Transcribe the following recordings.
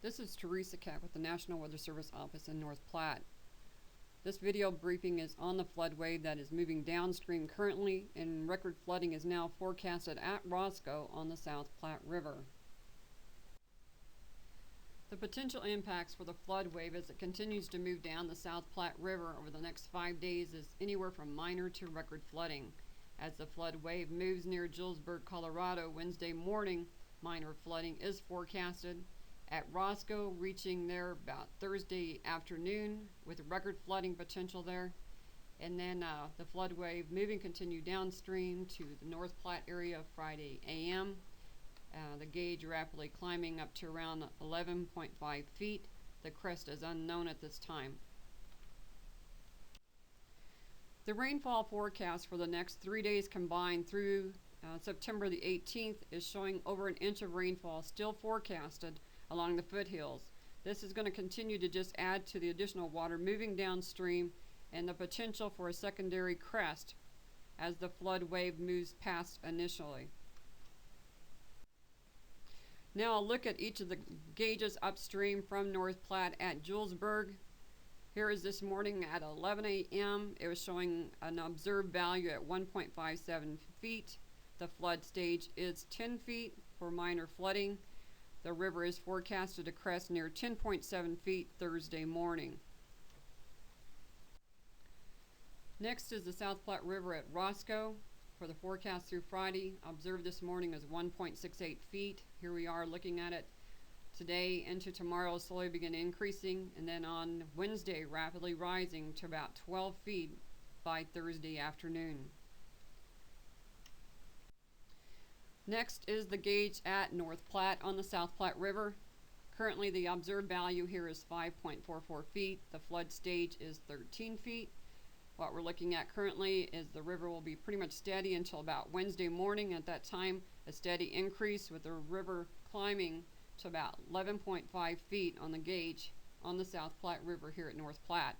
This is Teresa Keck with the National Weather Service office in North Platte. This video briefing is on the flood wave that is moving downstream currently, and record flooding is now forecasted at Roscoe on the South Platte River. The potential impacts for the flood wave as it continues to move down the South Platte River over the next 5 days is anywhere from minor to record flooding. As the flood wave moves near Julesburg, Colorado Wednesday morning, minor flooding is forecasted at Roscoe, reaching there about Thursday afternoon with record flooding potential there. And then the flood wave continue downstream to the North Platte area Friday a.m. The gauge rapidly climbing up to around 11.5 feet. The crest is unknown at this time. The rainfall forecast for the next 3 days combined through September the 18th is showing over an inch of rainfall still forecasted along the foothills. This is going to continue to just add to the additional water moving downstream and the potential for a secondary crest as the flood wave moves past initially. Now I'll look at each of the gauges upstream from North Platte at Julesburg. Here is this morning at 11 a.m. It was showing an observed value at 1.57 feet. The flood stage is 10 feet for minor flooding. The river is forecasted to crest near 10.7 feet Thursday morning. Next is the South Platte River at Roscoe. For the forecast through Friday, observed this morning is 1.68 feet. Here we are looking at it. Today into tomorrow slowly begin increasing, and then on Wednesday rapidly rising to about 12 feet by Thursday afternoon. Next is the gauge at North Platte on the South Platte River. Currently the observed value here is 5.44 feet. The flood stage is 13 feet. What we're looking at currently is the river will be pretty much steady until about Wednesday morning. At that time, a steady increase with the river climbing to about 11.5 feet on the gauge on the South Platte River here at North Platte.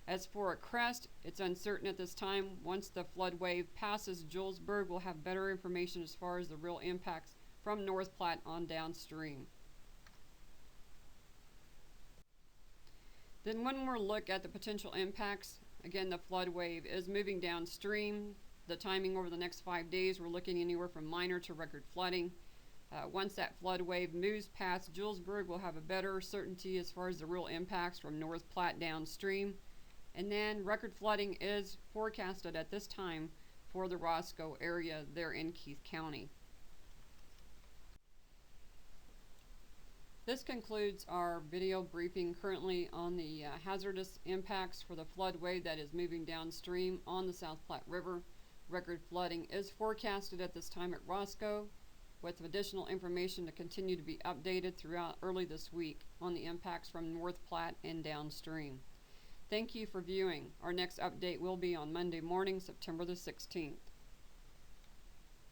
As for a crest, it's uncertain at this time. Once the flood wave passes Julesburg, we'll have better information as far as the real impacts from North Platte on downstream. Then one more look at the potential impacts. Again, the flood wave is moving downstream. The timing over the next 5 days, we're looking anywhere from minor to record flooding. Once that flood wave moves past Julesburg, we'll have a better certainty as far as the real impacts from North Platte downstream. And then record flooding is forecasted at this time for the Roscoe area there in Keith County. This concludes our video briefing currently on the hazardous impacts for the flood wave that is moving downstream on the South Platte River. Record flooding is forecasted at this time at Roscoe, with additional information to continue to be updated throughout early this week on the impacts from North Platte and downstream. Thank you for viewing. Our next update will be on Monday morning, September the 16th.